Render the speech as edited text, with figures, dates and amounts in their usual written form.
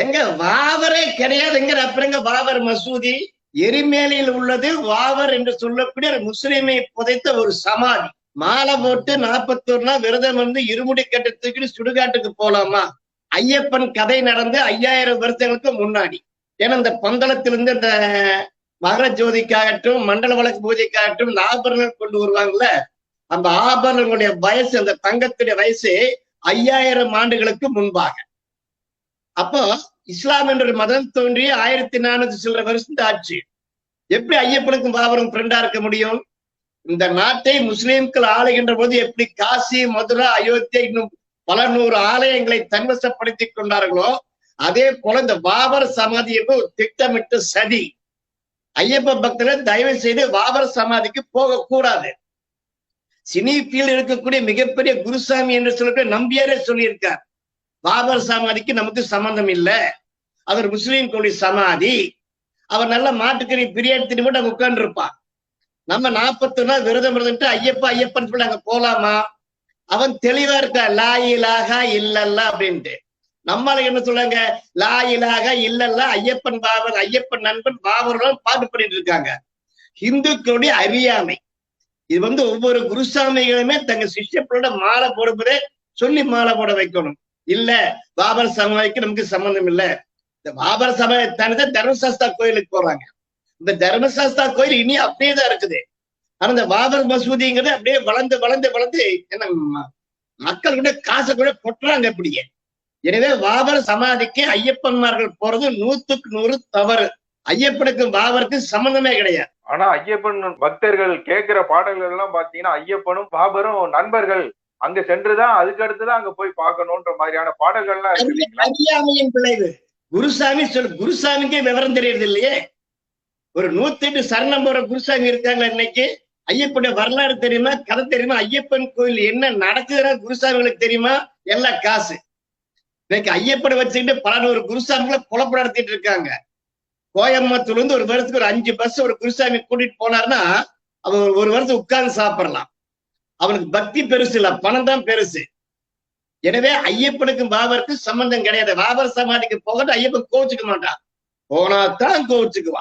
எங்க வாவரே கிடையாதுங்கிற அப்புறங்க வாவர் மசூதி எரிமேலியில் உள்ளது வாவர் என்று சொல்லக்கூடிய முஸ்லிமை புதைத்த ஒரு சமாதி. மாலை போட்டு 41 நாள் விரதம் வந்து இருமுடி கட்டு தூக்கிட்டு சுடுகாட்டுக்கு போலாமா? ஐயப்பன் கதை நடந்து 5000 வருஷங்களுக்கு முன்னாடி. ஏன்னா இந்த பந்தளத்திலிருந்து இந்த மகர ஜோதிக்காகட்டும் மண்டல வழக்கு பூஜைக்காகட்டும் இந்த ஆபரணங்கள் கொண்டு வருவாங்கல்ல, அந்த ஆபரணங்களுடைய வயசு, அந்த தங்கத்துடைய வயசு 5000 ஆண்டுகளுக்கு முன்பாக. அப்போ இஸ்லாம் என்ற ஒரு மதம் தோன்றி 1400 சில்லற வருஷம் ஆச்சு. எப்படி ஐயப்பனுக்கும் பாபரும் ஃப்ரெண்டா இருக்க முடியும்? இந்த நாட்டை முஸ்லிம்கள் ஆளுகின்ற போது எப்படி காசி, மதுரா, அயோத்தியா இன்னும் பல 100 ஆலயங்களை தன்வசப்படுத்திக் கொண்டார்களோ, அதே போல இந்த பாபர் சமாதி ஒரு திட்டமிட்ட சதி. ஐயப்ப பக்தர்கள் தயவு செய்து பாபர் சமாதிக்கு போக கூடாது. சினிப்பில் இருக்கக்கூடிய மிகப்பெரிய குருசாமி என்று சொல்லக்கூடிய நம்பியாரே சொல்லியிருக்கார், பாபர் சமாதிக்கு நமக்கு சம்பந்தம் இல்லை, அவர் முஸ்லீம் கோழி சமாதி. அவர் நல்ல மாட்டுக்கறி பிரியாணி தின்னு மட்டும் அங்க உட்கார்ந்து இருப்பான். நம்ம 41 நாள் விரதம் இருந்துட்டு ஐயப்பா ஐயப்பன் சொல்லி அங்க போலாமா? அவன் தெளிவா இருக்கா, லா இலாஹா இல்லல்லா அப்படின்ட்டு. நம்மள என்ன சொல்றாங்க, லா இலாஹா இல்லல்லா ஐயப்பன் பாபர், ஐயப்பன் நண்பன் பாபர்களும் பாட்டு பண்ணிட்டு இருக்காங்க. இந்துக்களுடைய அறியாமை இது. ஒவ்வொரு குருசாமிகளுமே தங்க சிஷ்யப்பளோட மாலை போடுவதே சொல்லி மாலை போட வைக்கணும். இல்ல பாபர் சமாதிக்கு நமக்கு சம்பந்தம் இல்லை. இந்த பாபர் சமாதி தானே தர்மசாஸ்தா கோயிலுக்கு போறாங்க. இந்த தர்மசாஸ்தா கோயில் இனி அப்படியே தான் இருக்குது. ஆனா இந்த பாபர் மசூதிங்கிறது அப்படியே வளர்ந்து வளர்ந்து வளர்ந்து என்ன மக்கள் கூட காசை கூட கொட்டுறாங்க அப்படியே. எனவே பாபர் சமாதிக்கு ஐயப்பன்மார்கள் போறது 100க்கு 100 தவறு. ஐயப்பனுக்கும் பாபருக்கும் சம்பந்தமே கிடையாது. ஆனா ஐயப்பன் பக்தர்கள் கேட்கிற பாடல்கள் எல்லாம் பாத்தீங்கன்னா ஐயப்பனும் பாபரும் நண்பர்கள், அங்க சென்றுதான் அதுக்கு அடுத்துதான் அங்க போய் பார்க்கணும்ன்ற மாதிரியான பாடல்கள் எல்லாம் இருக்கு. அறியாமையின் விளைவு. குருசாமி குருசாமிக்கே விவரம் தெரியறது இல்லையே. ஒரு 108 சரணம் போற குருசாமி இருக்காங்க. இன்னைக்கு ஐயப்பனுடைய வரலாறு தெரியுமா, கதை தெரியுமா, ஐயப்பன் கோயில் என்ன நடக்குதுன்னா குருசாமிகளுக்கு தெரியுமா? எல்லாம் காசு. இன்னைக்கு ஐயப்பனை வச்சுக்கிட்டு பல 100 குருசாமிகளை புலப்பட நடத்திட்டு இருக்காங்க. கோயம்புத்தூர்ல இருந்து ஒரு வருஷத்துக்கு ஒரு 5 பஸ் ஒரு குருசாமி கூட்டிட்டு போனாருன்னா அவன் ஒரு வருஷம் உட்கார்ந்து சாப்பிடலாம். அவனுக்கு பக்தி பெருசு இல்ல, பணம் தான் பெருசு. எனவே ஐயப்பனுக்கும் பாபருக்கும் சம்பந்தம் கிடையாது. பாபர் சமாதிக்கு போகட்டும், ஐயப்பன் கோவிச்சுக்க மாட்டான், போனாத்தான் கோவிச்சுக்குவான்.